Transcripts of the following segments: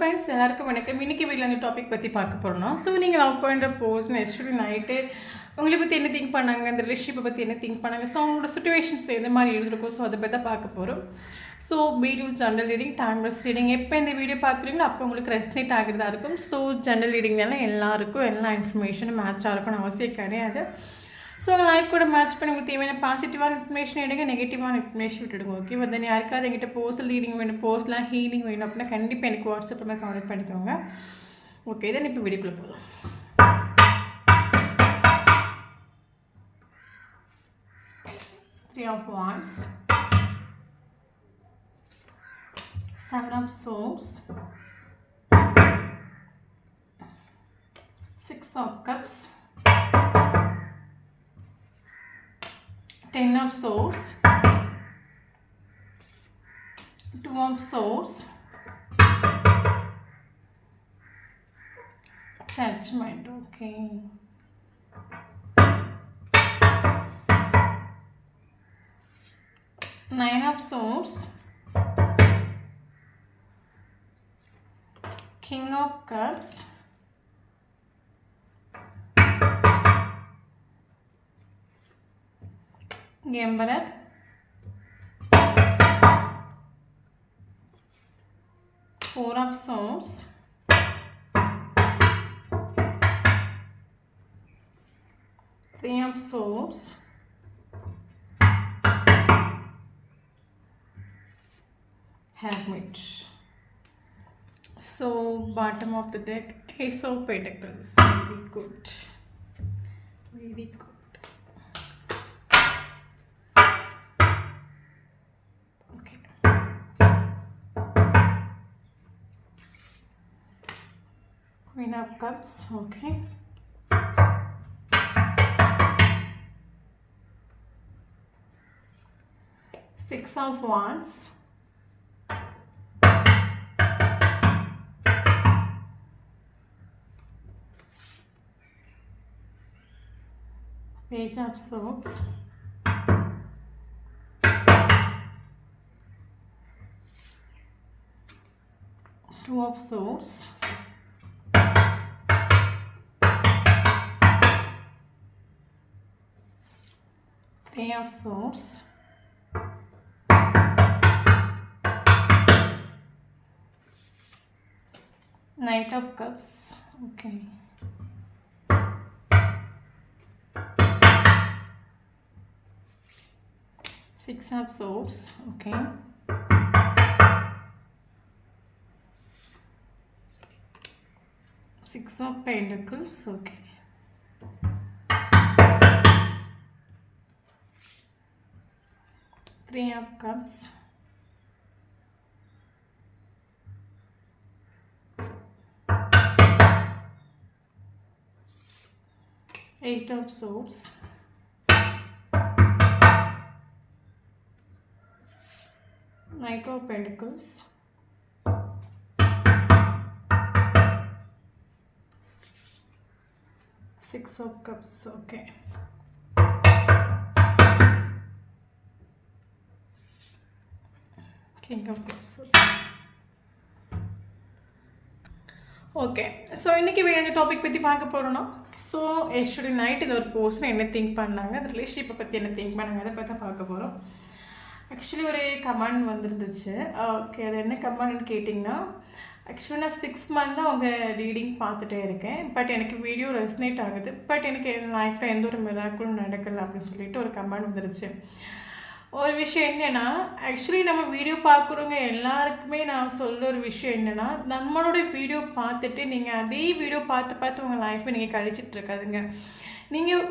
Friends எல்லாருக்கும் வணக்கம். இன்னைக்கு வீட்டில் அந்த டாபிக் பற்றி பார்க்க போகிறோம். ஸோ நீங்கள் லவ் பண்ணுற பர்சன் ஆக்சுவலி நைட்டு உங்களை பற்றி என்ன திங்க் பண்ணாங்க, இந்த ரிலேஷன்ஷிப்பை பற்றி என்ன திங்க் பண்ணாங்க, ஸோ அவங்களோட சுச்சுவேஷன்ஸ் எந்த மாதிரி எழுதிருக்கும், ஸோ அதை பற்றி தான் பார்க்க போகிறோம். So video general reading, timeless reading, எப்போ இந்த வீடியோ பார்க்குறீங்களோ அப்போ உங்களுக்கு ரெஸ்னேட் ஆகிறதா இருக்கும். ஸோ ஜென்ரல் ரீடிங்னால எல்லாருக்கும் எல்லா இன்ஃபர்மேஷனும் மேட்சாக இருக்கும்னு அவசியம் கிடையாது. ஸோ உங்கள் லைஃப் கூட மேட்ச் பண்ணி உங்களுக்கு தேவையான பாசிட்டிவான இன்ஃபர்மேஷன் எடுங்க, நெகட்டிவான இன்ஃபர்மேஷன் விட்டுடுங்க. ஓகே, தென் யாருக்காவது எங்கிட்ட பர்சனல் ரீடிங் வேணும், பர்சனலாக ஹீலிங் வேணும் அப்படின்னா கண்டிப்பாக எனக்கு வாட்ஸ்அப்பில் கான்டெக்ட் பண்ணிக்கோங்க. ஓகே, தென் இப்போ வீடியோக்குள்ளே போதும். Three of Wands, Seven of Swords, Six of Cups, Ten of Swords, Two of Swords, Judgment. Okay. Nine of Swords, King of Cups, Emperor, Four of Swords, Three of Swords, Hermit. So bottom of the deck, Ace of Pentacles. Very good, very good. Okay, Queen of Cups. Okay, Six of Wands, Page of Swords, Two of Swords, Three of Swords, Knight of Cups. Okay, Six of Swords. Okay, Six of Pentacles. Okay, Three of Cups, Eight of Swords, Knight of Pentacles, Six of Cups. Okay, King of Cups. Okay, so இன்றைக்கி இந்த topic பற்றி பார்க்க போகிறோன்னா, so yesterday night இந்த ஒரு person என்ன think பண்ணாங்க, அந்த ரிலேஷன்ஷிப்பை பற்றி என்ன திங்க் பண்ணாங்க, அதை பற்றி பார்க்க போகிறோம். ஆக்சுவலி ஒரு கமெண்ட் வந்துருந்துச்சு. ஓகே, அது என்ன கமெண்ட்னு கேட்டிங்கன்னா, ஆக்சுவலி நான் 6 month தான் அவங்க ரீடிங் பார்த்துட்டே இருக்கேன். பட் எனக்கு வீடியோ ரெஸ்னேட் ஆகுது. பட் எனக்கு என் லைஃப்பில் எந்த ஒரு மிராக்கிளும் நடக்கலை அப்படின்னு சொல்லிட்டு ஒரு கமெண்ட் வந்துருச்சு. ஒரு விஷயம் என்னென்னா, ஆக்சுவலி நம்ம வீடியோ பார்க்குறவங்க எல்லாருக்குமே நான் சொல்ல ஒரு விஷயம் என்னென்னா, நம்மளோட வீடியோ பார்த்துட்டு நீங்கள் அதே வீடியோ பார்த்து உங்கள் லைஃப்பை நீங்கள் கழிச்சிட்ருக்காதுங்க. நீங்கள்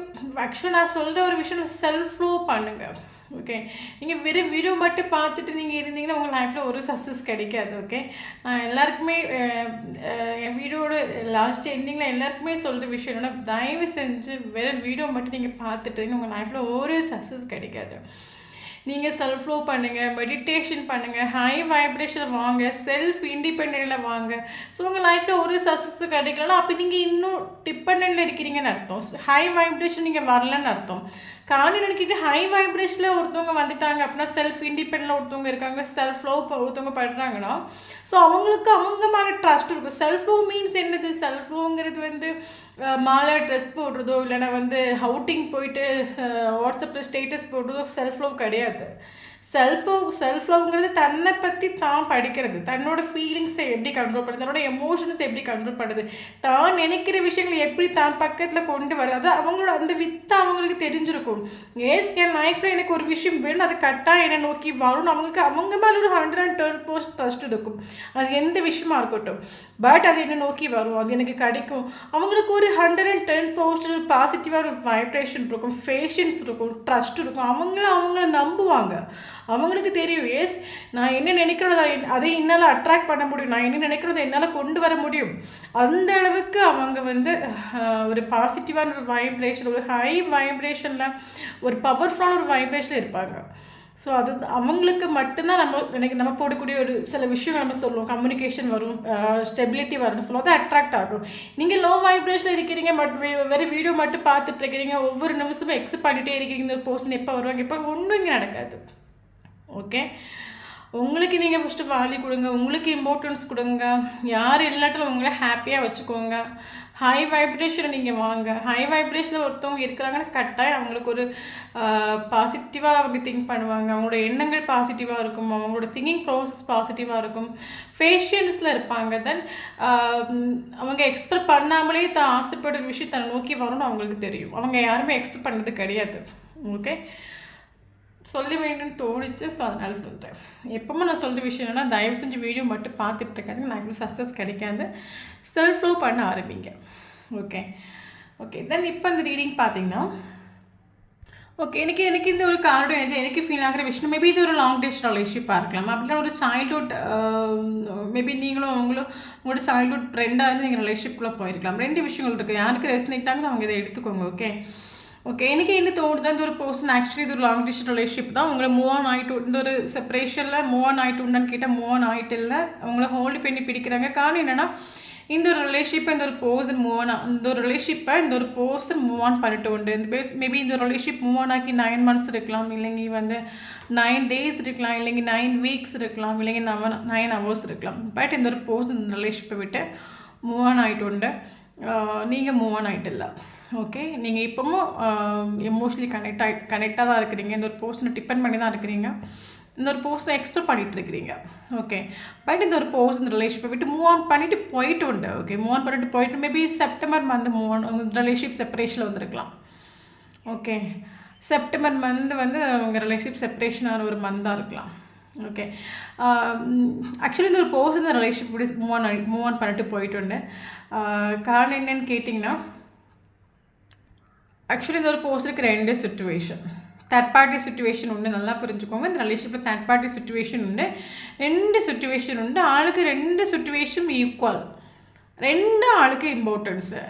ஆக்சுவலாக நான் சொல்கிற ஒரு விஷயம் செல்ஃப் ஃப்ளோ பண்ணுங்கள். ஓகே, நீங்கள் வெறும் வீடியோ மட்டும் பார்த்துட்டு நீங்கள் இருந்தீங்கன்னா உங்கள் லைஃப்பில் ஒரு சக்ஸஸ் கிடைக்காது. ஓகே, நான் எல்லாருக்குமே என் வீடியோட லாஸ்ட் எண்டிங்கில் எல்லாருக்குமே சொல்கிற விஷயம் என்னென்னா, தயவு செஞ்சு வெறும் வீடியோ மட்டும் நீங்கள் பார்த்துட்டு உங்கள் லைஃப்பில் ஒரு சக்ஸஸ் கிடைக்காது. நீங்கள் செல்ஃப் ஃப்ளோ பண்ணுங்கள், மெடிடேஷன் பண்ணுங்கள், ஹை வைப்ரேஷன் வாங்க, செல்ஃப் இண்டிபெண்டில் வாங்க. ஸோ உங்கள் லைஃப்பில் ஒரு சக்ஸஸ் கிடைக்கலன்னா அப்போ நீங்கள் இன்னும் டிபெண்டில் இருக்கிறீங்கன்னு அர்த்தம். ஹை வைப்ரேஷன் நீங்கள் வரலன்னு அர்த்தம். காரணம் நினைக்கிட்டு ஹை வைப்ரேஷனில் ஒருத்தவங்க வந்துட்டாங்க அப்படின்னா செல்ஃப் இண்டிபெண்டாக ஒருத்தவங்க இருக்காங்க, செல்ஃப் லவ் ஒருத்தவங்க பண்ணுறாங்கன்னா ஸோ அவங்களுக்கு அவங்க மேலே ட்ரஸ்ட் இருக்கும். செல்ஃப் லவ் மீன்ஸ் என்னது? செல்ஃப் லவ்ங்கிறது வந்து மாலை ட்ரெஸ் போடுறதோ இல்லைனா வந்து அவுட்டிங் போயிட்டு வாட்ஸ்அப்பில் ஸ்டேட்டஸ் போடுறதோ செல்ஃப் லவ் கிடையாது. செல்ஃப் லவ்ங்கிறது தன்னை பற்றி தான் படிக்கிறது, தன்னோட ஃபீலிங்ஸை எப்படி கண்ட்ரோல் பண்ணுது, தன்னோட எமோஷன்ஸை எப்படி கண்ட்ரோல் பண்ணுது, தான் நினைக்கிற விஷயங்களை எப்படி தான் பக்கத்தில் கொண்டு வருது, அது அவங்களோட அந்த வித்தை அவங்களுக்கு தெரிஞ்சிருக்கும். எஸ் என் லைஃப்பில் எனக்கு ஒரு விஷயம் வேணும், அது கரெக்டாக என்னை நோக்கி வரும்னு அவங்களுக்கு அவங்க மேலே ஒரு 110% ட்ரஸ்ட் இருக்கும். அது எந்த விஷயமா இருக்கட்டும், பட் அது என்னை நோக்கி வரும், அது எனக்கு கிடைக்கும். அவங்களுக்கு ஒரு 110% பாசிட்டிவான ஒரு வைப்ரேஷன் இருக்கும், பேஷன்ஸ் இருக்கும், ட்ரஸ்ட் இருக்கும். அவங்கள நம்புவாங்க. அவங்களுக்கு தெரியும் எஸ் நான் என்ன நினைக்கிறதோ அதை என்னால் அட்ராக்ட் பண்ண முடியும், நான் என்ன நினைக்கிறதோ என்னால் கொண்டு வர முடியும். அந்த அளவுக்கு அவங்க வந்து ஒரு பாசிட்டிவான ஒரு வைப்ரேஷன், ஒரு ஹை வைப்ரேஷனில் ஒரு பவர்ஃபுல்லான ஒரு வைப்ரேஷன் இருப்பாங்க. ஸோ அது அவங்களுக்கு மட்டும்தான் நம்ம போடக்கூடிய ஒரு சில விஷயங்கள் நம்ம சொல்லுவோம், கம்யூனிகேஷன் வரும், ஸ்டெபிலிட்டி வரும்னு சொல்லுவோம், அது அட்ராக்ட் ஆகும். நீங்கள் லோ வைப்ரேஷனில் இருக்கிறீங்க, பட் வேறு வீடியோ மட்டும் பார்த்துட்டு இருக்கிறீங்க, ஒவ்வொரு நிமிஷமும் எக்ஸப்ட் பண்ணிகிட்டே இருக்கீங்க, இந்த பர்சன் எப்போ வருவாங்க எப்போ, ஒன்றும் இங்கே நடக்காது. ஓகே, உங்களுக்கு நீங்கள் ஃபஸ்ட்டு வேல்யூ கொடுங்க, உங்களுக்கு இம்பார்ட்டன்ஸ் கொடுங்க, யார் இல்லாட்டிலும் உங்களை ஹாப்பியாக வச்சுக்கோங்க. ஹை வைப்ரேஷனை நீங்கள் வாங்க. ஹை வைப்ரேஷனில் ஒருத்தவங்க இருக்கிறாங்கன்னா கட்டாயம் அவங்களுக்கு ஒரு பாசிட்டிவாக அவங்க திங்க் பண்ணுவாங்க, அவங்களோட எண்ணங்கள் பாசிட்டிவாக இருக்கும், அவங்களோட திங்கிங் ப்ராசஸ் பாசிட்டிவாக இருக்கும், பேஷன்ஸில் இருப்பாங்க. தென் அவங்க எக்ஸ்பெக்ட் பண்ணாமலே தான் ஆசைப்படுற விஷயம் தன்னை நோக்கி வரணும்னு அவங்களுக்கு தெரியும். அவங்க யாருமே எக்ஸ்பெக்ட் பண்ணது கிடையாது. ஓகே, சொல்ல வேண்டும்னு தோணுச்சு, ஸோ அதனால் சொல்கிறேன். எப்பவுமே நான் சொல்கிற விஷயம் என்னென்னா, தயவு செஞ்சு வீடியோ மட்டும் பார்த்துட்டு இருக்காங்க, நான் இவ்வளோ சக்ஸஸ் கிடைக்காது. செல்ஃப் லவ் பண்ண ஆரம்பிங்க. ஓகே தென் இப்போ இந்த ரீடிங் பார்த்தீங்கன்னா, ஓகே எனக்கு இந்த ஒரு கார்டு எனக்கு ஃபீல் ஆகிற விஷயம், மேபி இது ஒரு லாங் டேஸ் ரிலேஷன்ஷிப்பாக இருக்கலாம், அப்படின்னா ஒரு சைல்ட்ஹுட், மேபி நீங்களும் உங்களோட சைல்ட்ஹுட் ஃப்ரெண்டாக இருந்து நீங்கள் ரிலேஷன்ஷிப்குள்ளே போயிருக்கலாம். 2 விஷயங்கள் இருக்குது. யாருக்கு ரெசனேட் ஆகுது அவங்க இதை எடுத்துக்கோங்க. ஓகே எனக்கு என்ன தோணுது, இந்த ஒரு பர்சன் ஆக்சுவலி இது ஒரு லாங் டிஸ்டன்ஸ் ரிலேஷன்ஷிப் தான். உங்களை மூவ் ஆன் ஆகிட்டு, இந்த ஒரு செப்பரேஷனில் மூவ் ஆன் ஆகிட்டு உண்டான்னு கேட்டால் மூவ் ஆன் ஆகிட்டு இல்லை, அவங்கள ஹோல்டு பண்ணி பிடிக்கிறாங்க. காரணம் என்னென்னா, இந்த ஒரு ரிலேஷன்ஷிப்பை இந்த ஒரு பர்சன் இந்த ஒரு பர்சன் மூவ் ஆன் பண்ணிட்டு உண்டு. இந்த மேபி இந்த ஒரு ரிலேஷன்ஷிப் மூவ் ஆன் ஆகி 9 months இருக்கலாம், இல்லைங்க வந்து 9 days இருக்கலாம், இல்லைங்க 9 weeks இருக்கலாம், இல்லைங்க 9 hours இருக்கலாம். பட் இந்த ஒரு பர்சன் இந்த ரிலேஷன்ஷிப்பை விட்டு மூவ் ஆன் ஆகிட்டு உண்டு. நீங்கள் மூவ் ஆன் ஆகிட்டு இல்லை. ஓகே, நீங்கள் இப்போவும் எமோஷ்னலி கனெக்டாக தான் இருக்கிறீங்க, இந்த ஒரு பர்சனை டிபெண்ட் பண்ணி தான் இருக்கிறீங்க, இந்த ஒரு பர்சனை எக்ஸ்பெக்ட் பண்ணிகிட்ருக்கிறீங்க. ஓகே, பட் இந்த ஒரு பர்சன் ரிலேஷன்ஷிப்பை விட்டு மூவ் ஆன் பண்ணிவிட்டு போயிட்டு உண்டு. ஓகே, மூவ் ஆன் பண்ணிட்டு போயிட்டு maybe September month move on relationship செப்பரேஷனில் வந்துருக்கலாம். ஓகே, செப்டம்பர் மந்த் வந்து உங்கள் ரிலேஷன்ஷிப் செப்பரேஷனான ஒரு மந்தாக இருக்கலாம். ஓகே, ஆக்சுவலி இந்த ஒரு பர்சன் இந்த ரிலேஷன்ஷிப் மூவ் ஆன் பண்ணிட்டு போயிட்டு உண்டு. காரணம் என்னன்னு கேட்டிங்கன்னா, ஆக்சுவலி இந்த ஒரு பர்சனுக்கு 2 சிச்சுவேஷன், தேர்ட் பார்ட்டி சிச்சுவேஷன் உண்டு. நல்லா புரிஞ்சுக்கோங்க, இந்த ரிலேஷன்ஷிப்பில் தேர்ட் பார்ட்டி சிச்சுவேஷன் உண்டு, 2 சிச்சுவேஷன் உண்டு. ஆளுக்கு 2 சிச்சுவேஷன் ஈக்குவல், 2 ஆளுக்கு இம்பார்ட்டன்ஸு.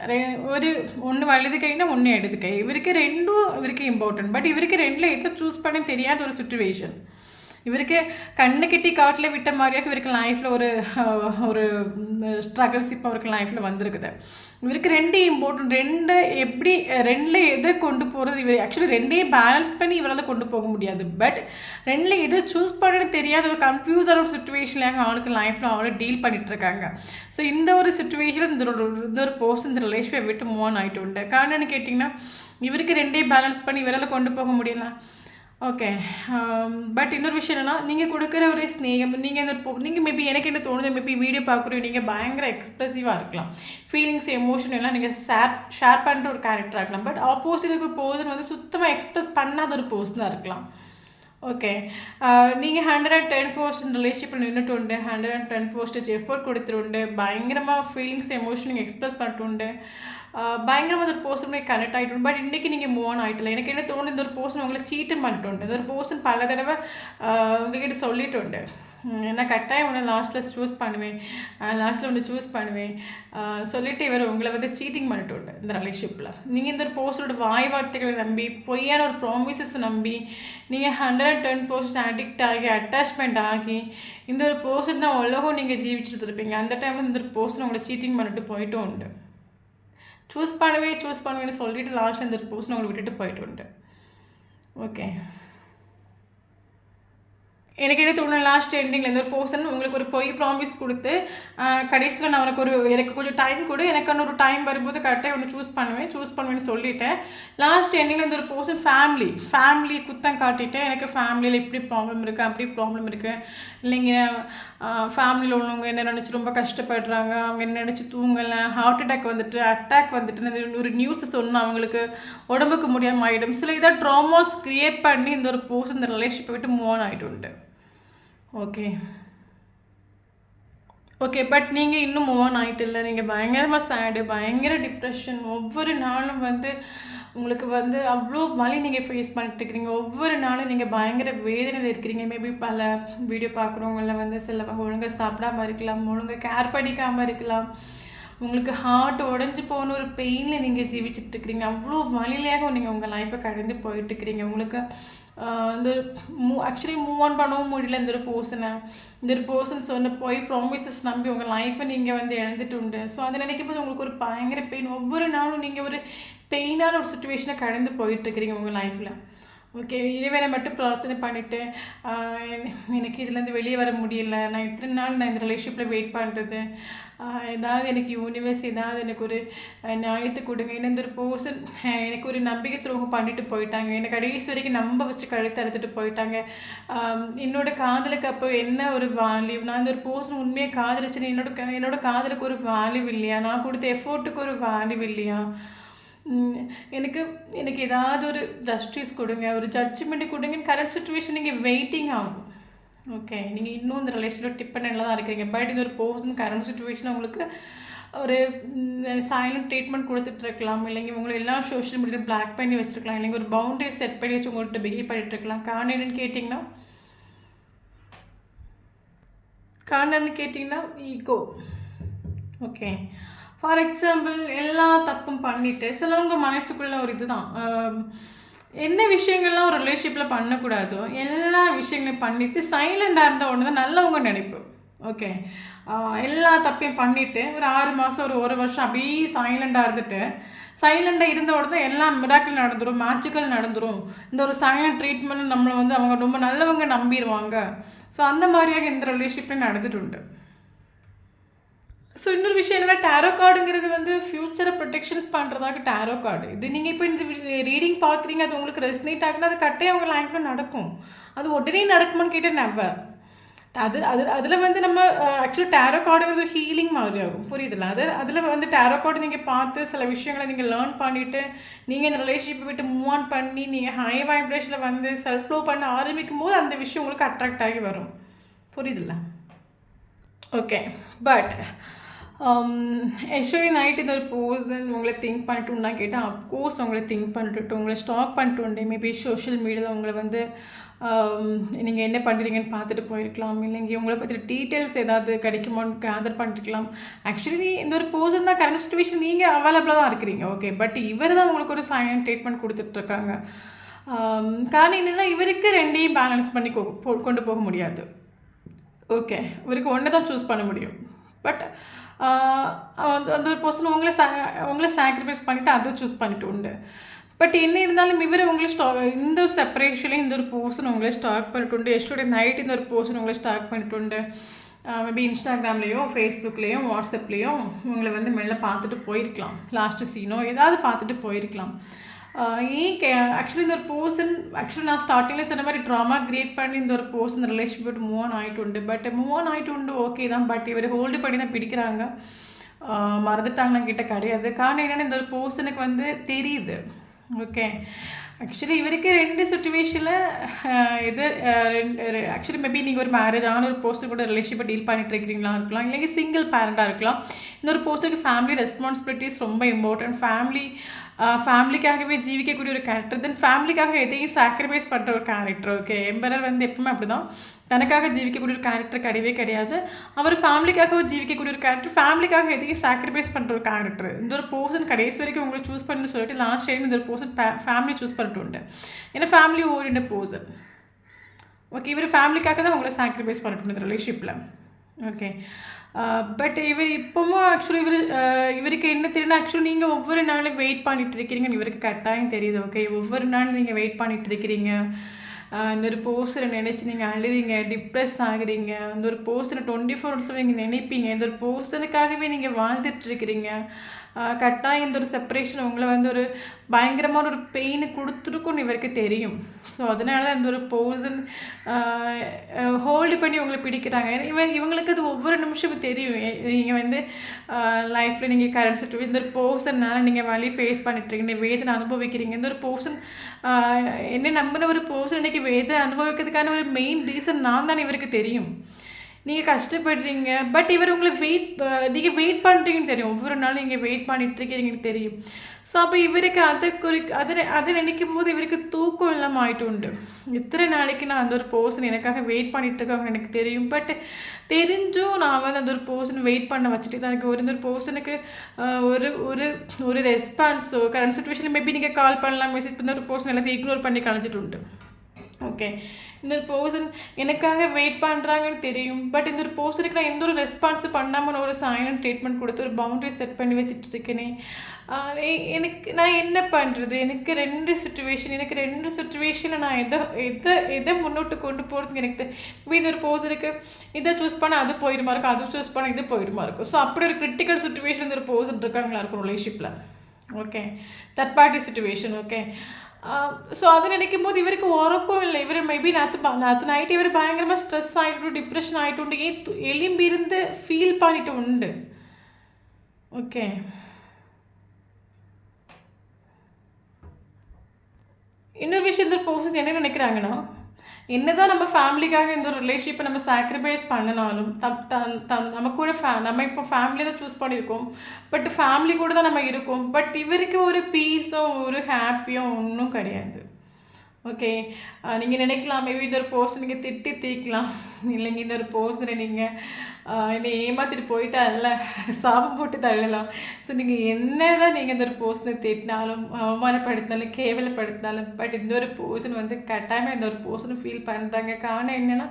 ஒன்று வலது கைனா ஒன்று இடது கை, இவருக்கு 2 இவருக்கு இம்பார்ட்டன்ட். பட் இவருக்கு 2ல் எதை சூஸ் பண்ண தெரியாத ஒரு சிச்சுவேஷன். இவருக்கு கண்ணு கட்டி காட்டில் விட்ட மாதிரியாக இவருக்கு லைஃப்பில் ஒரு ஸ்ட்ரகிள்ஸ் இப்போ அவருக்கு லைஃப்பில் வந்திருக்குது. இவருக்கு 2 இம்பார்ட்டன்ட். 2ல் எதை கொண்டு போகிறது, இவர் ஆக்சுவலி 2ஐயும் பேலன்ஸ் பண்ணி இவரால் கொண்டு போக முடியாது. பட் 2ல் எதை சூஸ் பண்ணணும்னு தெரியாத ஒரு கன்ஃபியூஸான ஒரு சுச்சுவேஷனில் அவனுக்கு லைஃப்பில் அவங்கள டீல் பண்ணிகிட்ருக்காங்க. ஸோ இந்த ஒரு சுச்சுவேஷனில் இந்த ஒரு பர்சன் இந்த ரிலேஷனை விட்டு மூவ் ஆன் ஆகிட்டு உண்டு. காரணம்னு கேட்டிங்கன்னா, இவருக்கு 2ஐயும் பேலன்ஸ் பண்ணி இவரால் கொண்டு போக முடியல. ஓகே, பட் இன்னொரு விஷயம் என்னென்னா, நீங்கள் கொடுக்குற ஒரு ஸ்நேகம், நீங்கள் மேபி எனக்கு என்ன தோணுது, மேபி வீடியோ பார்க்குறோம், நீங்கள் பயங்கர எக்ஸ்ப்ரெசிவாக இருக்கலாம், ஃபீலிங்ஸ் எமோஷன் எல்லாம் நீங்கள் ஷேர் பண்ணுற ஒரு கேரக்டராக இருக்கலாம். பட் ஆப்போசிட் ஒரு பர்சன் வந்து சுத்தமாக எக்ஸ்ப்ரெஸ் பண்ணாத ஒரு பர்சனாக இருக்கலாம். ஓகே, நீங்கள் 110% ரிலேஷன்ஷிப்பில் நின்றுட்டு உண்டு, 110% எஃபோர்ட் கொடுத்துட்டு, பயங்கரமாக ஃபீலிங்ஸ் எமோஷன் நீங்கள் எக்ஸ்ப்ரெஸ் பண்ணிட்டு உண்டு, பயங்கரமாக ஒரு பர்சன் போய் கனெக்ட் ஆகிட்டு. பட் இன்றைக்கி நீங்கள் மூவ் ஆன் ஆகிட்டல. எனக்கு என்ன தோணுது, இந்த ஒரு பர்சன் உங்களை சீட்டும் பண்ணிட்டு உண்டு, இந்த ஒரு பர்சன் பல தடவை உங்ககிட்ட சொல்லிட்டு உண்டு, நான் கட்டாயம் ஒன்று லாஸ்ட்டில் சூஸ் பண்ணுவேன், சொல்லிவிட்டு இவர் உங்களை வந்து சீட்டிங் பண்ணிட்டு உண்டு இந்த ரிலேஷன்ஷிப்பில். நீங்கள் இந்த ஒரு பர்சனோட வாய் வார்த்தைகளை நம்பி, பொய்யான ஒரு ப்ராமிசஸ் நம்பி, நீங்கள் 110% அடிக்ட் ஆகி அட்டாச்மெண்ட் ஆகி, இந்த ஒரு பர்சன் தான் உலகம் நீங்கள் ஜீவிச்சுட்டு இருப்பீங்க. அந்த டைமில் இந்த ஒரு பர்சன் உங்களை சீட்டிங் பண்ணிட்டு போயிட்டும் உண்டு. சூஸ் பண்ணுவேன்னு சொல்லிட்டு லாஸ்ட்டில் இந்த ஒரு பர்சன் உங்களை விட்டுட்டு போயிட்டு உண்டு. ஓகே. எனக்கு என்ன தோணும், லாஸ்ட் எண்டிங்கில் இந்த ஒரு பர்சன் உங்களுக்கு ஒரு பொய் ப்ராமிஸ் கொடுத்து கடைசியில் நான் எனக்கு கொஞ்சம் டைம் கொடு, எனக்கான ஒரு டைம் வரும்போது கரெக்டாக ஒன்று சூஸ் பண்ணுவேன்னு சொல்லிட்டேன். லாஸ்ட் எண்டிங்கில் இந்த ஒரு பர்சன் ஃபேமிலி குத்தம் காட்டிட்டு, எனக்கு ஃபேமிலியில் இப்படி ப்ராப்ளம் இருக்குது, அப்படி ப்ராப்ளம் இருக்குது, இல்லைங்க ஃபேமிலியில் உள்ளவங்க என்ன நினச்சி ரொம்ப கஷ்டப்படுறாங்க, அவங்க என்ன நினச்சி தூங்கலை, ஹார்ட் அட்டாக் வந்துட்டு ஒரு நியூஸை சொன்னால் அவங்களுக்கு உடம்புக்கு முடியாமல் ஆகிடும். சில இதாக ட்ராமாஸ் க்ரியேட் பண்ணி இந்த ஒரு பர்சன் இந்த ரிலேஷன்ஷிப்பை விட்டு மூவ் ஆன் ஆகிட்டு உண்டு. ஓகே, பட் நீங்கள் இன்னும் மூவ் ஆன் ஆகிட்டு இல்லை. நீங்கள் பயங்கரமாக சேடு, பயங்கர டிப்ரெஷன், ஒவ்வொரு நாளும் உங்களுக்கு அவ்வளோ வலி நீங்கள் ஃபேஸ் பண்ணிட்டுருக்கிறீங்க. ஒவ்வொரு நாளும் நீங்கள் பயங்கர வேதனையில் இருக்கிறீங்க. மேபி பல வீடியோ பார்க்குறவங்கள சிலவங்க ஒழுங்காக சாப்பிடாமல் இருக்கலாம், ஒழுங்காக கேர் பண்ணிக்காமல் இருக்கலாம். உங்களுக்கு ஹார்ட் உடஞ்சி போன ஒரு பெயினில் நீங்கள் ஜீவிச்சிட்ருக்கிறீங்க. அவ்வளோ வழியிலேயாக நீங்கள் உங்கள் லைஃப்பை கடந்து போயிட்டுருக்கிறீங்க. உங்களுக்கு ஆக்சுவலி மூவ் ஆன் பண்ணவும் முடியல. இந்த ஒரு பர்சன் சொன்ன போய் ப்ராமிசஸ் நம்பி உங்கள் லைஃப்பை நீங்கள் இழந்துட்டு உண்டு. ஸோ அதை நினைக்கும் போது உங்களுக்கு ஒரு பயங்கர பெயின். ஒவ்வொரு நாளும் நீங்கள் ஒரு பெயினான ஒரு சுச்சுவேஷனை கடந்து போயிட்டுருக்கிறீங்க உங்கள் லைஃப்பில். ஓகே, இறைவனை மட்டும் பிரார்த்தனை பண்ணிவிட்டு எனக்கு இதுலேருந்து வெளியே வர முடியல, நான் இத்தனை நாள் நான் இந்த ரிலேஷன்ஷிப்பில் வெயிட் பண்ணுறது, ஏதாவது எனக்கு யூனிவர்ஸ் ஏதாவது எனக்கு ஒரு நியாயத்தை கொடுங்க. இந்த ஒரு பர்சன் எனக்கு ஒரு நம்பிக்கை துரோகம் பண்ணிட்டு போயிட்டாங்க, எனக்கு கடைசி வரைக்கும் நம்ப வச்சு கழுத்து அறுத்துட்டு போயிட்டாங்க. என்னோட காதலுக்கு அப்போ என்ன ஒரு வேல்யூ, நான் இந்த ஒரு பர்சன் உண்மையாக காதலிச்சுன்னு என்னோட காதலுக்கு ஒரு வேல்யூ இல்லையா, நான் கொடுத்த எஃபோர்ட்டுக்கு ஒரு வேல்யூ இல்லையா, எனக்கு ஏதாவது ஒரு ஜஸ்டிஸ் கொடுங்க, ஒரு ஜட்ஜ்மெண்ட் கொடுங்கன்னு கரண்ட் சுச்சுவேஷன் நீங்கள் வெயிட்டிங் ஆகும். ஓகே, நீங்கள் இன்னும் இந்த ரிலேஷனில் டிப்பெண்டில் தான் இருக்கிறீங்க. பட் இந்த ஒரு பர்சன் கரண்ட் சுச்சுவேஷன் உங்களுக்கு ஒரு சைலண்ட் ட்ரீட்மெண்ட் கொடுத்துட்ருக்கலாம், இல்லைங்க உங்களை எல்லா சோஷியல் மீடியாவில் பிளாக் பண்ணி வச்சுருக்கலாம், இல்லைங்க ஒரு பவுண்டரி செட் பண்ணி வச்சு உங்கள்கிட்ட பிஹேவ் பண்ணிட்டுருக்கலாம். காரணம் என்னென்னு கேட்டிங்கன்னா ஈகோ. ஓகே, ஃபார் எக்ஸாம்பிள் எல்லா தப்பும் பண்ணிவிட்டு சிலவங்க மனசுக்குள்ளே ஒரு இதுதான், என்ன விஷயங்கள்லாம் ஒரு ரிலேஷன்ஷிப்பில் பண்ணக்கூடாதோ எல்லா விஷயங்களையும் பண்ணிவிட்டு சைலண்டாக இருந்தால் ஒன்று தான் நல்லவங்க நினைப்போம். ஓகே, எல்லா தப்பையும் பண்ணிவிட்டு ஒரு 6 மாதம் ஒரு வருஷம் அப்படியே சைலண்டாக இருந்த உடனே எல்லாம் மிராக்கிள் நடந்துடும், மேஜிக்கல் நடந்துடும். இந்த ஒரு சைலண்ட் ட்ரீட்மெண்ட் நம்மளை அவங்க ரொம்ப நல்லவங்க நம்பிடுவாங்க. ஸோ அந்த மாதிரியாக இந்த ரிலேஷன்ஷிப்லேயும் நடந்துட்டு உண்டு. ஸோ இன்னொரு விஷயம் என்னென்னா, டேரோ கார்டுங்கிறது ஃப்யூச்சரை ப்ரொடெக்ஷன்ஸ் பண்ணுறதாக டேரோ கார்டு. இது நீங்கள் இப்போ இந்த ரீடிங் பார்க்குறீங்க, அது உங்களுக்கு ரெஸ்னேட் ஆகுனா அது கட்டே அவங்க லைஃப்பில் நடக்கும். அது உடனே நடக்குமான்னு கேட்டால் நெவர். அதில் நம்ம ஆக்சுவலி டேரோ கார்டுங்கிறது ஒரு ஹீலிங் மாதிரி ஆகும், புரியுதுல்ல? அதில் டேரோ கார்டு நீங்கள் பார்த்து சில விஷயங்களை நீங்கள் லேர்ன் பண்ணிவிட்டு நீங்கள் இந்த ரிலேஷன்ஷிப்பை விட்டு மூவ் ஆன் பண்ணி நீங்கள் ஹை வைப்ரேஷனில் செல்ஃப் லவ் பண்ண ஆரம்பிக்கும் போது அந்த விஷயம் உங்களுக்கு அட்ராக்ட் ஆகி வரும், புரியுதுல்ல? ஓகே, பட் எஸ்டர்டே நைட் இந்த ஒரு பர்சன் உங்களை திங்க் பண்ணிட்டுன்னா கேட்டால் அப்கோர்ஸ் உங்களை திங்க் பண்ணிட்டு உங்களை ஸ்டாக் பண்ணிட்டு உண்டு. மேபி சோஷியல் மீடியாவில் உங்களை நீங்கள் என்ன பண்ணுறீங்கன்னு பார்த்துட்டு போயிருக்கலாம், இல்லைங்க உங்களை பற்றி டீட்டெயில்ஸ் ஏதாவது கிடைக்குமான்னு கேதர் பண்ணிருக்கலாம். ஆக்சுவலி இந்த ஒரு பர்சன் தான் கரண்ட் சுச்சுவேஷன் நீங்கள் அவைலபிளாக தான் இருக்கிறீங்க. ஓகே, பட் இவர் தான் உங்களுக்கு ஒரு சைலண்ட் ட்ரீட்மெண்ட் கொடுத்துட்ருக்காங்க. காரணம் என்னென்னா இவருக்கு ரெண்டையும் பேலன்ஸ் பண்ணி கொண்டு போக முடியாது. ஓகே, இவருக்கு ஒன்று தான் சூஸ் பண்ண முடியும். பட் அந்த ஒரு பர்சன் உங்களை சாக்ரிஃபைஸ் பண்ணிவிட்டு அதை சூஸ் பண்ணிட்டு உண்டு. பட் என்ன இருந்தாலும் இவர் உங்களை இந்த செப்பரேஷன்லேயும் இந்த ஒரு பர்சன் உங்களை ஸ்டாக் பண்ணிட்டு உண்டு. எஸ்டர்டே நைட் இந்த ஒரு பர்சன் உங்களை ஸ்டாக் பண்ணிட்டு உண்டு. மேபி இன்ஸ்டாகிராம்லேயோ ஃபேஸ்புக்லேயோ வாட்ஸ்அப்லேயோ உங்களை மெல்ல பார்த்துட்டு போயிருக்கலாம், லாஸ்ட்டு சீனோ ஏதாவது பார்த்துட்டு போயிருக்கலாம். ஆக்சுவலி இந்த ஒரு பர்சன் நான் ஸ்டார்டிங்கில் சொன்ன மாதிரி ட்ராமா கிரியேட் பண்ணி இந்த ஒரு பர்சன் ரிலேஷன்ஷிப் மூவ் ஆன் ஆகிட்டு உண்டு. பட் மூவ் ஆன் ஆகிட்டு உண்டு ஓகே தான், பட் இவர் ஹோல்டு பண்ணி தான் பிடிக்கிறாங்க, மறந்துட்டாங்கன்னு கிட்ட கிடையாது. காரணம் என்னென்னா இந்த ஒரு பர்சனுக்கு தெரியுது. ஓகே, ஆக்சுவலி இவருக்கு 2 சுச்சுவேஷனில் இது ஆக்சுவலி மேபி நீங்கள் ஒரு மேரேஜ் ஆன ஒரு பர்சன் கூட ரிலேஷன்ஷிப்பை டீல் பண்ணிட்டு இருக்கிறீங்களா இருக்கலாம், இல்லைங்க சிங்கிள் பேரண்டாக இருக்கலாம். இன்னொரு பர்சனுக்கு ஃபேமிலி ரெஸ்பான்சிபிலிட்டிஸ் ரொம்ப இம்பார்ட்டன்ட். ஃபேமிலிக்காகவே ஜீவிக்கக்கூடிய ஒரு கேரக்டர், தென் ஃபேமிலிக்காக எதையும் சாக்ரிஃபைஸ் பண்ணுற ஒரு கேரக்டர். ஓகே, எம்பரர் எப்பவுமே அப்படி தான், தனக்காக ஜீவிக்கக்கூடிய ஒரு கேரக்டர் கிடையவே கிடையாது. அவர் ஃபேமிலிக்காக ஜீவிக்கக்கூடிய ஒரு கேரக்டர், ஃபேமிலிக்காக எதையும் சாக்ரிஃபைஸ் பண்ணுற ஒரு கேரக்டர். இந்த ஒரு பர்சன் கடைசி வரைக்கும் உங்களை சூஸ் பண்ணணும்னு சொல்லிட்டு லாஸ்ட் டைம் இந்த ஒரு பர்சன் ஃபேமிலி சூஸ் பண்ணிட்டு உண்டு. ஏன்னா ஃபேமிலி ஓரியன்ட் பர்சன். ஓகே, இவர் ஃபேமிலிக்காக தான் உங்களை சாக்ரிஃபைஸ் பண்ணிட்டு இந்த ரிலேஷன்ஷிப்பில். ஓகே, பட் இவர் இப்போவும் ஆக்சுவலி இவருக்கு என்ன தெரியும்னா, ஆக்சுவலி நீங்கள் ஒவ்வொரு நாளும் வெயிட் பண்ணிட்டு இருக்கிறீங்கன்னு இவருக்கு கட்டாயம் தெரியுது. ஓகே, ஒவ்வொரு நாளும் நீங்கள் வெயிட் பண்ணிட்டு இருக்கிறீங்க. இந்த ஒரு போஸ்டரை நினச்சி நீங்கள் அழுவீங்க, டிப்ரெஸ் ஆகுறீங்க. இந்த ஒரு போஸ்டரை 24 ஹவர்ஸ் நீங்கள் நினைப்பீங்க. இந்த ஒரு போஸ்டருக்காகவே நீங்கள் வாழ்ந்துட்டுருக்கிறீங்க. கட்டாயம் இந்த ஒரு செப்பரேஷன் உங்களை வந்து ஒரு பயங்கரமான ஒரு பெயின் கொடுத்துருக்குன்னு இவருக்கு தெரியும். ஸோ அதனால தான் இந்த ஒரு பர்சன் ஹோல்டு பண்ணி உங்களை பிடிக்கிறாங்க. இவங்களுக்கு அது ஒவ்வொரு நிமிஷமும் தெரியும். நீங்கள் வந்து லைஃப்பில் நீங்கள் கரண்ட் சுச்சுவேஷன் இந்த ஒரு பர்சன்னால் நீங்கள் வழி ஃபேஸ் பண்ணிட்டுருக்கீங்க, வேதனை அனுபவிக்கிறீங்க. இந்த ஒரு பர்சன் என்ன நம்பின ஒரு பர்சன் இன்றைக்கி வேதனை அனுபவிக்கிறதுக்கான ஒரு மெயின் ரீசன் நான் தானே இவருக்கு தெரியும். நீங்கள் கஷ்டப்படுறீங்க, பட் இவர் உங்களை நீங்கள் வெயிட் பண்ணுறீங்கன்னு தெரியும். ஒவ்வொரு நாளும் நீங்கள் வெயிட் பண்ணிட்டுருக்கீங்கன்னு தெரியும். ஸோ அப்போ இவருக்கு அதை நினைக்கும் போது இவருக்கு தூக்கம் இல்லாமல் ஆகிட்டு உண்டு. இத்தனை நாளைக்கு நான் அந்த ஒரு பர்சன் எனக்காக வெயிட் பண்ணிகிட்ருக்காங்க எனக்கு தெரியும். பட் தெரிஞ்சும் நான் வந்து அந்த ஒரு பர்சன் வெயிட் பண்ண வச்சுட்டு தான் எனக்கு ஒரு பர்சனுக்கு ஒரு ஒரு ஒரு ரெஸ்பான்ஸோ கரண்ட் சுச்சுவேஷனில் மேபி நீங்கள் கால் பண்ணலாம், மெசேஜ் பண்ண ஒரு பர்சன் எல்லாத்தையும் இக்னோர் பண்ணி கலைஞ்சிட்டு உண்டு. ஓகே, இந்த ஒரு பர்சன் எனக்காக வெயிட் பண்ணுறாங்கன்னு தெரியும். பட் இந்த ஒரு பர்சனுக்கு நான் எந்த ஒரு ரெஸ்பான்ஸ் பண்ணாமல் நான் ஒரு சைலண்ட் ட்ரீட்மெண்ட் கொடுத்து ஒரு பவுண்டரி செட் பண்ணி வச்சுட்டு இருக்கேனே. நான் என்ன பண்ணுறது? எனக்கு ரெண்டு சுச்சுவேஷனில் நான் எதை முன்னோட்டு கொண்டு போகிறதுக்கு எனக்கு இந்த ஒரு பர்சனுக்கு இதை சூஸ் பண்ண அது போயிடுமா இருக்கும், அது சூஸ் பண்ண இது போயிடுமா இருக்கும். ஸோ அப்படி ஒரு கிரிட்டிக்கல் சுச்சுவேஷன் இந்த ஒரு பர்சன் இருக்காங்களா இருக்கும் ரிலேஷன்ஷிப்பில். Okay, third party situation. Okay, so அதை நினைக்கும் போது இவருக்கு உறக்கம் இல்லை. இவர் மேபி நேற்று நைட்டு இவர் பயங்கரமாக ஸ்ட்ரெஸ் ஆகிட்டு டிப்ரெஷன் ஆகிட்டு உண்டு, எலும்பி இருந்து ஃபீல் பண்ணிட்டு உண்டு. ஓகே, இன்னொரு விஷயம் இந்த பர்சன் என்ன நினைக்கிறாங்கன்னா, என்னதான் நம்ம ஃபேமிலிக்காக இந்த ஒரு ரிலேஷன்ஷிப்பை நம்ம சாக்ரிஃபைஸ் பண்ணினாலும் நம்ம கூட நம்ம இப்போ ஃபேமிலி தான் சூஸ் பண்ணியிருக்கோம், பட் ஃபேமிலி கூட தான் நம்ம இருக்கோம். பட் இவருக்கு ஒரு பீஸும் ஒரு ஹாப்பியும் ஒன்றும் கிடையாது. ஓகே, நீங்கள் நினைக்கலாம் மேபி இந்த ஒரு பர்சன் நீங்கள் திட்டி தீக்கலாம், இல்லைங்க இந்த ஒரு பர்சனை நீங்கள் என்னை ஏமாற்றிட்டு போயிட்டா இல்லை சாபம் போட்டு தள்ளலாம். ஸோ நீங்கள் என்ன தான் நீங்கள் இந்த ஒரு பர்சனை திட்டினாலும் அவமானப்படுத்தினாலும் கேவலப்படுத்தினாலும், பட் இந்த ஒரு பர்சன் வந்து கட்டாயமாக இந்த ஒரு பர்சனை ஃபீல் பண்ணுறாங்க. காரணம் என்னென்னா,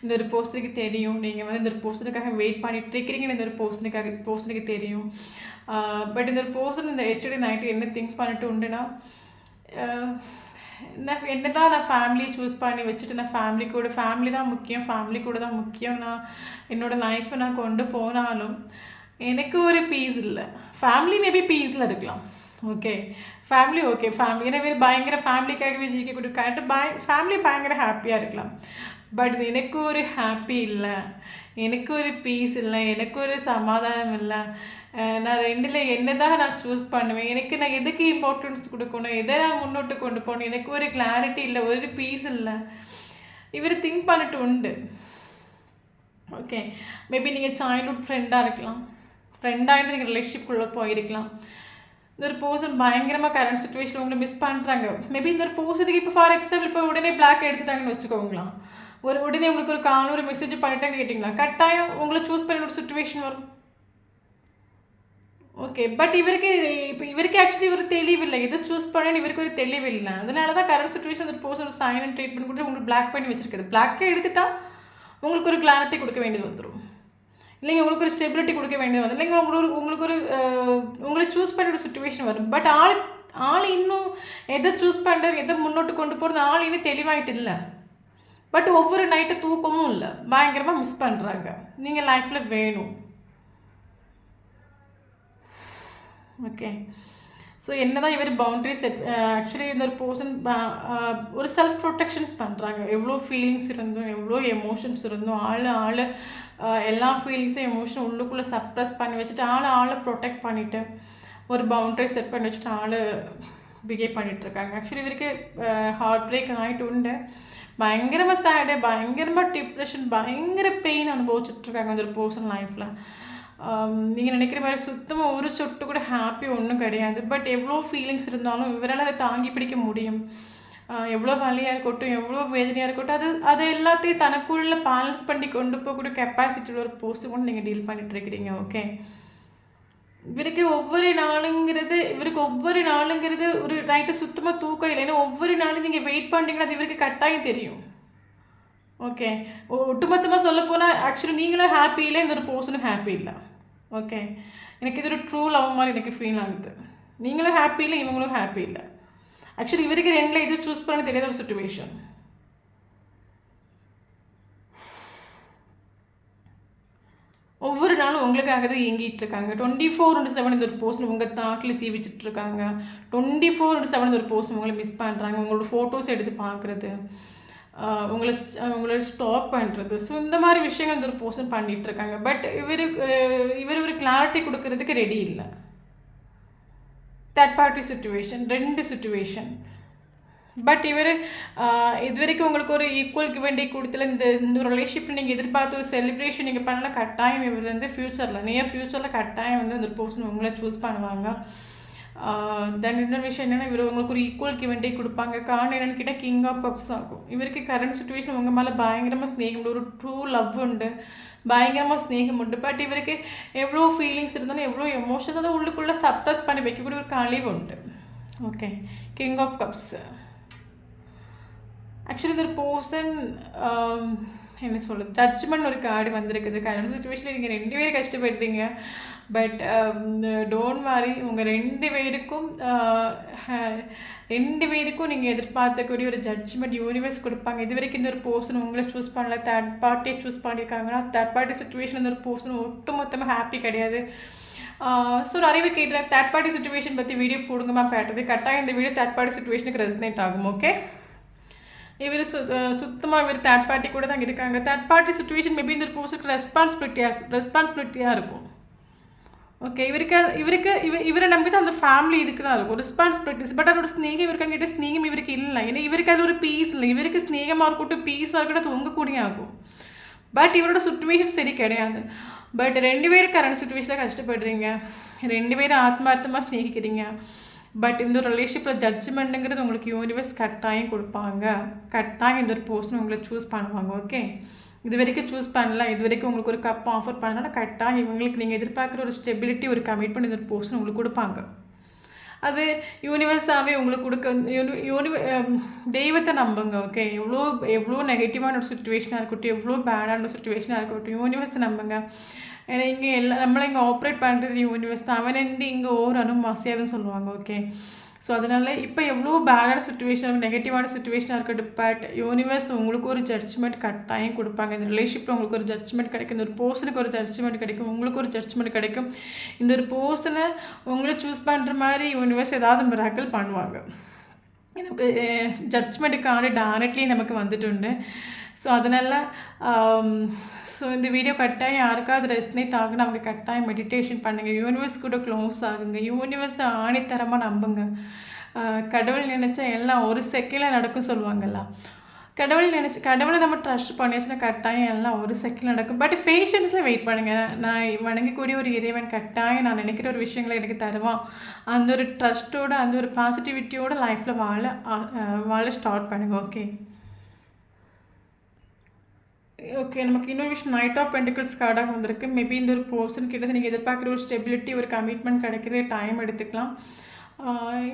இந்த ஒரு பர்சனுக்கு தெரியும் நீங்கள் வந்து இந்த ஒரு பர்சனுக்காக வெயிட் பண்ணிட்டு இருக்கிறீங்கன்னு இந்த ஒரு பர்சனுக்கு தெரியும். பட் இந்த ஒரு பர்சன் இந்த எஸ்டர்டே நைட்டு என்ன திங்க் பண்ணிட்டு உண்டுன்னா, என்ன தான் நான் ஃபேமிலியை சூஸ் பண்ணி வச்சுட்டு நான் ஃபேமிலி தான் முக்கியம், நான் என்னோடய லைஃப்பை நான் கொண்டு போனாலும் எனக்கு ஒரு பீஸ் இல்லை. ஃபேமிலி மேபி பீஸில் இருக்கலாம். ஓகே, ஃபேமிலி எனவே பயங்கர ஃபேமிலிக்காகவே ஜீக்கக்கூடிய கரெக்டாக ஃபேமிலி பயங்கர ஹாப்பியாக இருக்கலாம். பட் எனக்கு ஒரு ஹாப்பி இல்லை, எனக்கு ஒரு பீஸ் இல்லை, எனக்கு ஒரு சமாதானம் இல்லை. நான் ரெண்டில் என்ன தான் நான் சூஸ் பண்ணுவேன், நான் எதுக்கு இம்பார்ட்டன்ஸ் கொடுக்கணும், எதை நான் முன்னோட்டு கொண்டு போகணும், எனக்கு ஒரு கிளாரிட்டி இல்லை, ஒரு பீஸ் இல்லை. இவர் திங்க் பண்ணிட்டு உண்டு. ஓகே, மேபி நீங்கள் சைல்ட்ஹுட் ஃப்ரெண்டாக இருக்கலாம், ஃப்ரெண்டாகிட்டு நீங்கள் ரிலேஷன்ஷிப்குள்ளே போயிருக்கலாம். இந்த ஒரு பர்சன் பயங்கரமாக கரண்ட் சுச்சுவேஷன் உங்களை மிஸ் பண்ணுறாங்க. மேபி இந்த ஒரு பர்சனுக்கு இப்போ ஃபார் எக்ஸாம்பிள் இப்போ உடனே பிளாக் எடுத்துட்டாங்கன்னு வச்சுக்கோங்களா, உடனே உங்களுக்கு ஒரு கால் ஒரு மெசேஜ் பண்ணிட்டாங்க கேட்டிங்களா, கட்டாயம் உங்களை சூஸ் பண்ண ஒரு சுச்சுவேஷன் வரும். ஓகே, பட் இவருக்கு ஆக்சுவலி ஒரு தெளிவில்லை, எதை சூஸ் பண்ணு இவருக்கு ஒரு தெளிவில்லை. அதனால தான் கரண்ட் சுச்சுவேஷன் ஒரு பர்சன் சைலண்ட் ட்ரீட்மெண்ட் கொடுத்து உங்களுக்கு பிளாக் பண்ணி வச்சிருக்குது. பிளாக்கே எடுத்துட்டா உங்களுக்கு ஒரு கிளாரிட்டி கொடுக்க வேண்டியது வந்துடும், இல்லைங்க உங்களுக்கு ஒரு ஸ்டெபிலிட்டி கொடுக்க வேண்டியது வந்து, இல்லைங்க உங்களுக்கு ஒரு உங்களை சூஸ் பண்ண ஒரு சுச்சுவேஷன் வரும். பட் ஆள் இன்னும் எதை சூஸ் பண்ணுறது, எதை முன்னோட்டு கொண்டு போகிறது ஆள் இன்னும் தெளிவாயிட்டு இல்லை. பட் ஒவ்வொரு நைட்டு தூக்கமும் இல்லை, பயங்கரமாக மிஸ் பண்ணுறாங்க. நீங்கள் லைஃப்பில் வேணும். ஓகே, ஸோ என்ன தான் இவர் பவுண்டரி செட் ஆக்சுவலி இந்த ஒரு பர்சன் ஒரு செல்ஃப் ப்ரொடெக்ஷன்ஸ் பண்ணுறாங்க. எவ்வளோ ஃபீலிங்ஸ் இருந்தும் எவ்வளோ எமோஷன்ஸ் இருந்தும் ஆள் எல்லா ஃபீலிங்ஸும் எமோஷன் உள்ளுக்குள்ளே சப்ரஸ் பண்ணி வச்சுட்டு ஆளை ப்ரொடெக்ட் பண்ணிவிட்டு ஒரு பவுண்டரி செட் பண்ணி வச்சுட்டு ஆள் பிஹேவ் பண்ணிகிட்ருக்காங்க. ஆக்சுவலி இவருக்கு ஹார்ட் பிரேக் ஆகிட்டு உண்டு, பயங்கரமாக சேடு, பயங்கரமாக டிப்ரெஷன், பயங்கர பெயின் அனுபவிச்சுட்ருக்காங்க இந்த ஒரு பர்சன் லைஃப்பில். நீங்கள் நினைக்கிற மாதிரி சுத்தமாக ஒரு சொட்டு கூட ஹாப்பி ஒன்றும் கிடையாது. பட் எவ்வளோ ஃபீலிங்ஸ் இருந்தாலும் இவரால் அதை தாங்கி பிடிக்க முடியும். எவ்வளோ வலியாக இருக்கட்டும், எவ்வளோ வேதனையாக இருக்கட்டும், அதை எல்லாத்தையும் தனக்குள்ளே பேலன்ஸ் பண்ணி கொண்டு போகக்கூடிய கெப்பாசிட்டியில் ஒரு போஸ்ட்டு கொண்டு நீங்கள் டீல் பண்ணிகிட்ருக்கிறீங்க. ஓகே, இவருக்கு ஒவ்வொரு நாளுங்கிறது ஒரு நைட்டு சுத்தமாக தூக்கம் இல்லை. ஏன்னா ஒவ்வொரு நாளும் நீங்கள் வெயிட் பண்ணுறீங்கன்னா அது இவருக்கு கட்டாயம் தெரியும். ஓகே. ஒட்டுமொத்தமாக சொல்லப்போனால் ஆக்சுவலி நீங்களும் ஹாப்பி இல்லை, இந்த ஒரு பர்சனும் ஹாப்பி இல்லை. ஓகே, எனக்கு இது ஒரு ட்ரூ லவ் மாதிரி எனக்கு ஃபீல் ஆகுது. நீங்களும் ஹாப்பி இல்லை, இவங்களும் ஹாப்பி இல்லை. ஆக்சுவலி இவருக்கு ரெண்டில் இது சூஸ் பண்ண தெரியாத ஒரு சுச்சுவேஷன். ஒவ்வொரு நாளும் உங்களுக்காக தான் இயங்கிட்டு இருக்காங்க. 24/7 இந்த ஒரு பர்சன் உங்கள் தாட்டில் ஜீவிச்சுட்டு இருக்காங்க. 24/7 இந்த ஒரு பர்சன் உங்களை மிஸ் பண்ணுறாங்க. உங்களோட ஃபோட்டோஸ் எடுத்து பார்க்குறது, உங்களை உங்களை ஸ்டாக் பண்ணுறது. ஸோ இந்த மாதிரி விஷயங்கள் இந்த ஒரு பர்சன் பண்ணிகிட்டு இருக்காங்க. பட் இவர் ஒரு கிளாரிட்டி கொடுக்கறதுக்கு ரெடி இல்லை. Third party situation, 2 situation. But இவர் இது வரைக்கும் உங்களுக்கு ஒரு ஈக்குவல் கிவ் டேக் கொடுத்துல இந்த ஒரு ரிலேஷன்ஷிப்பில் நீங்கள் எதிர்பார்த்த ஒரு செலிப்ரேஷன் நீங்கள் பண்ணல. கட்டாயம் இவர் வந்து ஃப்யூச்சரில் நியர் ஃப்யூச்சரில் கட்டாயம் வந்து அந்த ஒரு பர்சன் உங்களை சூஸ் பண்ணுவாங்க. தென் இன்னொரு விஷயம் என்னென்னா, இவர் உங்களுக்கு ஒரு ஈக்குவல் கிவ் டேக் கொடுப்பாங்க. காரணம் என்னென்னு கேட்டால் கிங் ஆஃப் கப்ஸ் ஆகும். இவருக்கு கரண்ட் சுச்சுவேஷன் உங்கள் மேலே பயங்கரமாக ஸ்நேகம் உண்டு, ஒரு ட்ரூ லவ் உண்டு, பயங்கரமாக ஸ்நேகம் உண்டு. பட் இவருக்கு எவ்வளோ ஃபீலிங்ஸ் இருந்தாலும், எவ்வளோ எமோஷன்ஸ் தான் உள்ளுக்குள்ளே சப்ரஸ் பண்ணி வைக்கக்கூடிய ஒரு கழிவு உண்டு. Okay, king of cups. Actually இந்த ஒரு பர்சன் என்ன சொல்கிறது, ஜட்ஜ்மெண்ட் ஒரு கார்டு வந்திருக்குது. கரண்ட் சுச்சுவேஷனில் நீங்கள் 2 பேரும் கஷ்டப்படுறீங்க. பட் டோன்ட் வாரி, உங்கள் 2 பேருக்கும் நீங்கள் எதிர்பார்க்கக்கூடிய ஒரு ஜட்ஜ்மெண்ட் யூனிவர்ஸ் கொடுப்பாங்க. இது வரைக்கும் இந்த ஒரு பர்சன் உங்களை சூஸ் பண்ணல, தேர்ட் பார்ட்டியை சூஸ் பண்ணியிருக்காங்கன்னா, தேர்ட் பார்ட்டி சுச்சுவேஷன் இந்த ஒரு பர்சன் ஒட்டு மொத்தமாக ஹாப்பி கிடையாது. ஸோ நிறைய பேர் கேட்டுதான் தேர்ட் பார்ட்டி சுச்சுவேஷன் பற்றி வீடியோ போடுங்கம்மா காட்டுறது. கட்டாயம் இந்த வீடியோ தேர்ட் பார்ட்டி சுச்சுவேஷனுக்கு ரெசனேட் ஆகும். ஓகே, இவர் சுத்தமாக இவர் தேர்ட் பார்ட்டி கூட தான் இருக்காங்க. தேர்ட் பார்ட்டி சுச்சுவேஷன் மேபி இந்த ஒரு பர்சனுக்கு ரெஸ்பான்சிபிலிட்டியாக இருக்கும். ஓகே, இவரை நம்பி தான் அந்த ஃபேமிலி இதுக்கு தான் இருக்கும் ரெஸ்பான்சிபிலிட்டிஸ். பட் அதோட ஸ்நேகம் இவருக்கு கிட்ட ஸ்நேகம் இவருக்கு இல்லை. ஏன்னா இவருக்கு அது ஒரு பீஸ் இல்லை. இவருக்கு ஸ்நேகமாக இருக்கட்டும், பீஸாக இருக்கட்டும், அது உங்கக்கூடிய ஆகும். பட் இவரோட சுச்சுவேஷன் சரி கிடையாது. பட் 2 பேரும் கரண்ட் சுச்சுவேஷனில் கஷ்டப்படுறீங்க, 2 பேரும் ஆத்மார்த்தமாக ஸ்நேகிக்கிறீங்க. பட் இந்த ஒரு ரிலேஷன்ஷிப்பில் ஜட்ஜ்மெண்ட்டுங்கிறது உங்களுக்கு யூனிவர்ஸ் கட்டாயம் கொடுப்பாங்க. கட்டாயம் இந்த ஒரு பர்சன் உங்களை சூஸ் பண்ணுவாங்க. ஓகே, இது வரைக்கும் சூஸ் பண்ணல, இது வரைக்கும் உங்களுக்கு ஒரு கப் ஆஃபர் பண்ணனால கட்டாயம் இவங்களுக்கு நீங்கள் எதிர்பார்க்குற ஒரு ஸ்டெபிலிட்டி, ஒரு கமிட்மெண்ட் இந்த ஒரு பர்சன் உங்களுக்கு கொடுப்பாங்க. அது யூனிவர்ஸாகவே உங்களுக்கு கொடுக்க தெய்வத்தை நம்புங்க. ஓகே, எவ்வளோ நெகட்டிவான ஒரு சுச்சுவேஷனாக இருக்கட்டும், எவ்வளோ பேடான ஒரு சுச்சுவேஷனாக இருக்கட்டும், யூனிவர்ஸை நம்புங்க. ஏன்னா இங்கே நம்மளை இங்கே ஆப்ரேட் பண்ணுறது யூனிவர்ஸ் தான். அவன் இங்கே ஓரணும் அசையாதுன்னு சொல்லுவாங்க. ஓகே, ஸோ அதனால் இப்போ எவ்வளோ பேடான சுச்சுவேஷன், நெகட்டிவான சுச்சுவேஷனாக இருக்கட்டும், பட் யூனிவர்ஸ் உங்களுக்கு ஒரு ஜட்ஜ்மெண்ட் கட்டாயம் கொடுப்பாங்க. இந்த ரிலேஷன்ஷிப்பில் உங்களுக்கு ஒரு ஜட்ஜ்மெண்ட் கிடைக்கும், இந்த ஒரு பர்சனுக்கு ஒரு ஜட்ஜ்மெண்ட் கிடைக்கும், உங்களுக்கு ஒரு ஜட்ஜ்மெண்ட் கிடைக்கும். இந்த ஒரு பர்சனை உங்களை சூஸ் பண்ணுற மாதிரி யூனிவர்ஸ் ஏதாவது மிராக்கிள் பண்ணுவாங்க. எனக்கு ஜட்ஜ்மெண்ட்டுக்கான டைரக்ட்லி நமக்கு வந்துட்டு. ஸோ அதனால் ஸோ இந்த வீடியோ கட்டாயம் யாருக்காவது ரெஸ்னேட் ஆகுன்னு அவங்க கட்டாயம் மெடிடேஷன் பண்ணுங்கள். யூனிவர்ஸ் கூட க்ளோஸ் ஆகுங்க. யூனிவர்ஸை ஆணித்தரமாக நம்புங்க. கடவுள் நினச்சா எல்லாம் ஒரு செகண்டில் நடக்கும் சொல்லுவாங்கல்ல. கடவுளை நம்ம ட்ரஸ்ட் பண்ணியாச்சுன்னா கட்டாயம் எல்லாம் ஒரு செகண்ட் நடக்கும். பட் பேஷன்ஸில் வெயிட் பண்ணுங்கள். நான் வணங்கக்கூடிய ஒரு இறைவன் கட்டாயம் நான் நினைக்கிற ஒரு விஷயங்களை எனக்கு தருவான். அந்த ஒரு ட்ரஸ்ட்டோட, அந்த ஒரு பாசிட்டிவிட்டியோட லைஃப்பில் வாழ ஸ்டார்ட் பண்ணுங்கள். ஓகே, நமக்கு இன்னொரு விஷயம் நைட் ஆஃப் பென்டிகல்ஸ் கார்டாக வந்திருக்கு. மேபி இந்த ஒரு பர்சன் கிட்ட நீங்கள் எதிர்பார்க்குற ஒரு ஸ்டெபிலிட்டி, ஒரு கமிட்மெண்ட் கிடைக்கிறது டைம் எடுத்துக்கலாம்.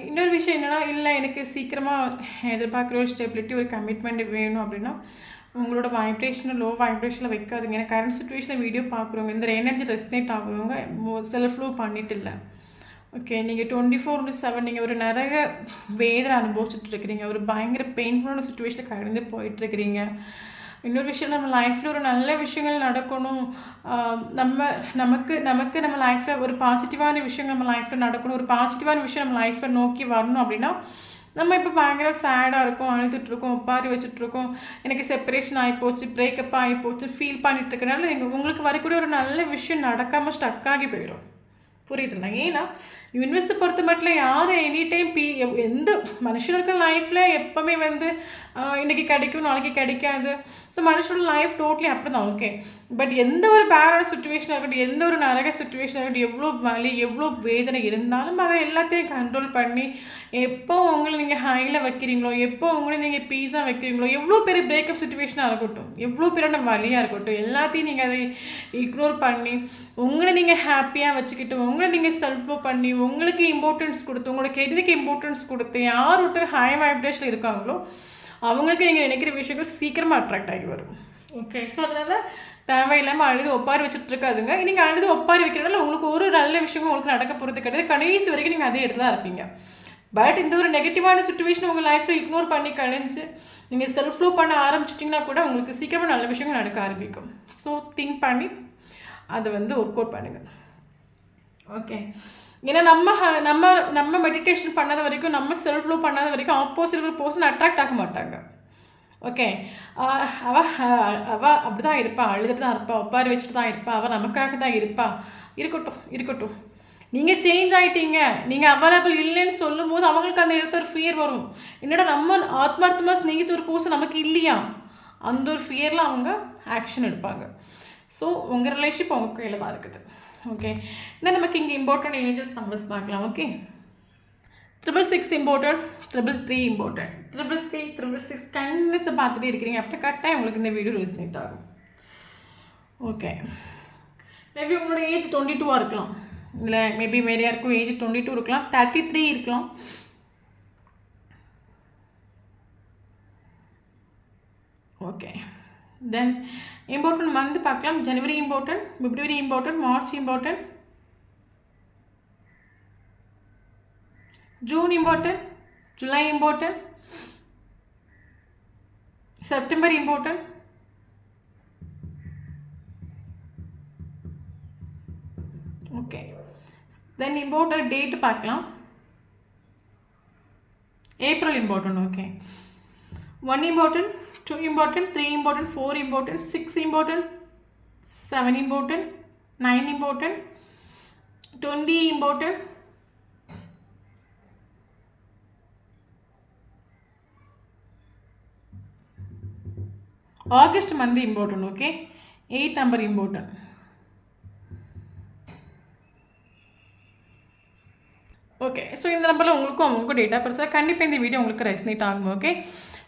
இன்னொரு விஷயம் என்னென்னா, இல்லை எனக்கு சீக்கிரமாக எதிர்பார்க்குற ஒரு ஸ்டெபிலிட்டி, ஒரு கமிட்மெண்ட் வேணும் அப்படின்னா உங்களோட வைப்ரேஷனை லோ வைப்ரேஷனில் வைக்காதுங்க. ஏன்னா கரண்ட் சுச்சுவேஷனில் வீடியோ பார்க்குறவங்க, இந்த எனர்ஜி ரெஸ்னேட் ஆகுறவங்க செல்ஃப் லோ பண்ணிட்டு இல்லை. ஓகே, நீங்கள் 24/7 நீங்கள் ஒரு நிறைய வேதனை அனுபவிச்சுட்ருக்கிறீங்க, ஒரு பயங்கர பெயின்ஃபுல்லான சுச்சுவேஷனை கடந்து போயிட்டுருக்கிறீங்க. இன்னொரு விஷயம், நம்ம லைஃப்பில் ஒரு நல்ல விஷயங்கள் நடக்கணும், நமக்கு நம்ம லைஃப்பில் ஒரு பாசிட்டிவான விஷயம் நம்ம லைஃப்பில் நடக்கணும், ஒரு பாசிட்டிவான விஷயம் நம்ம லைஃப்பில் நோக்கி வரணும் அப்படின்னா நம்ம இப்போ பயங்கர சேடாக இருக்கும், அழுதுட்ருக்கோம், ஒப்பாரி வச்சுட்ருக்கோம், எனக்கு செப்பரேஷன் ஆகிப்போச்சு, பிரேக்கப் ஆகிப்போச்சு ஃபீல் பண்ணிட்டுருக்கனால உங்களுக்கு வரக்கூடிய ஒரு நல்ல விஷயம் நடக்காமல் ஸ்டக் ஆகி போயிடும். புரியுதுல்ல? ஏன்னா யூனிவர்ஸை பொறுத்த மட்டும் யார் எனி டைம் எந்த மனுஷனுக்கு லைஃப்பில் எப்போவுமே வந்து இன்றைக்கி கிடைக்கும், நாளைக்கு கிடைக்காது. ஸோ மனுஷனோட லைஃப் டோட்டலி அப்படி தான். ஓகே, பட் எந்த ஒரு பேடான சுச்சுவேஷனாக இருக்கட்டும், எந்த ஒரு நரக சுச்சுவேஷனாக இருக்கட்டும், எவ்வளோ வலி, எவ்வளோ வேதனை இருந்தாலும் அதை எல்லாத்தையும் கண்ட்ரோல் பண்ணி எப்போ உங்களை நீங்கள் ஹையில் வைக்கிறீங்களோ, எப்போ உங்களை நீங்கள் பீஸாக வைக்கிறீங்களோ, எவ்வளோ பெரிய பிரேக்கப் சுச்சுவேஷனாக இருக்கட்டும், எவ்வளோ பேரான வலியாக இருக்கட்டும், எல்லாத்தையும் நீங்கள் அதை இக்னோர் பண்ணி உங்களை நீங்கள் ஹாப்பியாக வச்சுக்கிட்டு, உங்களை நீங்கள் செல்ஃபோ பண்ணி, உங்களுக்கு இம்பார்ட்டன்ஸ் கொடுத்து, உங்களோட கெரியருக்கு இம்பார்ட்டன்ஸ் கொடுத்து, யார் ஒருத்தர் ஹை வைப்ரேஷன் இருக்காங்களோ அவங்களுக்கு நீங்கள் நினைக்கிற விஷயங்கள் சீக்கிரமாக அட்ராக்ட் ஆகி வரும். ஓகே, ஸோ அதனால் தேவையில்லாமல் அழுது ஒப்பாரி வச்சுட்டு இருக்காதுங்க. நீங்கள் அழுது ஒப்பாரி வைக்கிறனால உங்களுக்கு ஒரு நல்ல விஷயமும் உங்களுக்கு நடக்க போகிறது கிடையாது. கடைசி வரைக்கும் நீங்கள் அதே இடத்துல தான் இருப்பீங்க. பட் இந்த ஒரு நெகட்டிவான சுச்சுவேஷன் உங்கள் லைஃப்பில் இக்னோர் பண்ணி கழிஞ்சு நீங்கள் செல்ஃப் லவ் பண்ண ஆரம்பிச்சிட்டிங்கன்னா கூட உங்களுக்கு சீக்கிரமாக நல்ல விஷயங்கள் நடக்க ஆரம்பிக்கும். ஸோ திங்க் பண்ணி அதை ஒர்க் அவுட் பண்ணுங்கள். ஓகே, ஏன்னா நம்ம மெடிடேஷன் பண்ணாத வரைக்கும், நம்ம செல்ஃப் லவ் பண்ணாத வரைக்கும் ஆப்போசிட் ஒரு பர்சன் அட்ராக்ட் ஆக மாட்டாங்க. ஓகே, அவள் அப்படி தான் இருப்பா, அழுதுட்டு தான் இருப்பா, ஒப்பாரி வச்சுட்டு தான் இருப்பா, அவள் நமக்காக தான் இருப்பா. இருக்கட்டும். நீங்கள் சேஞ்ச் ஆகிட்டீங்க, நீங்கள் அவைலபிள் இல்லைன்னு சொல்லும் போது அவங்களுக்கு அந்த இடத்துல ஒரு ஃபியர் வரும். என்னடா நம்ம ஆத்மார்த்தமாக ஸ்நேகிச்ச ஒரு பர்சன் நமக்கு இல்லையா, அந்த ஒரு ஃபியரில் அவங்க ஆக்ஷன் எடுப்பாங்க. ஸோ உங்கள் ரிலேஷன்ஷிப் அவங்க கையில் தான் இருக்குது. ஓகே, இன்னும் நமக்கு இங்கே இம்பார்ட்டன்ட் ஏஞ்சஸ் நம்பர்ஸ் பார்க்கலாம். Okay, 666 important, 333 important. 333, 666 கண்டிப்பாக பார்த்துட்டே இருக்கிறீங்க அப்படின்னா கரெக்டாக உங்களுக்கு இந்த வீடியோ ரெசனேட் ஆகும். ஓகே, மேபி உங்களோட ஏஜ் 22 இருக்கலாம், இல்லை மேபி வேறு யாருக்கும் ஏஜ் 22 இருக்கலாம், 33 இருக்கலாம். ஓகே, தென் இம்பார்ட்டன்ட் மந்த் பார்க்கலாம். January important, February important, March important, June important, July important, September important, okay. Then important date பார்க்கலாம். April important. Okay, 1 important, 2 important, 3 important, 4 important, 6 important, 7 important, 9 important, 20 important, August month important. Okay, 8 number important. Okay, so இந்த நம்பரில் அவங்களுக்கும் data பர்ஸாக கண்டிப்பாக இந்த video உங்களுக்கு resonate ஆகும். Okay,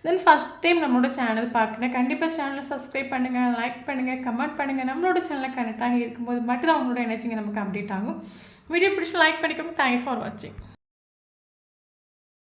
தென் first time நம்மளோட channel பார்க்குறேன், கண்டிப்பாக சேனலை சப்ஸ்கிரைப் பண்ணுங்கள், லைக் பண்ணுங்கள், கமெண்ட் பண்ணுங்கள். நம்மளோட சேனலில் கனெக்ட் ஆகி இருக்கும்போது மட்டும் தான் உங்களோட எனர்ஜிங்க நமக்கு அப்டேட் ஆகும். வீடியோ பிடிச்சி லைக் பண்ணிக்கோங்க. தேங்க்யூ ஃபார் வாட்சிங்.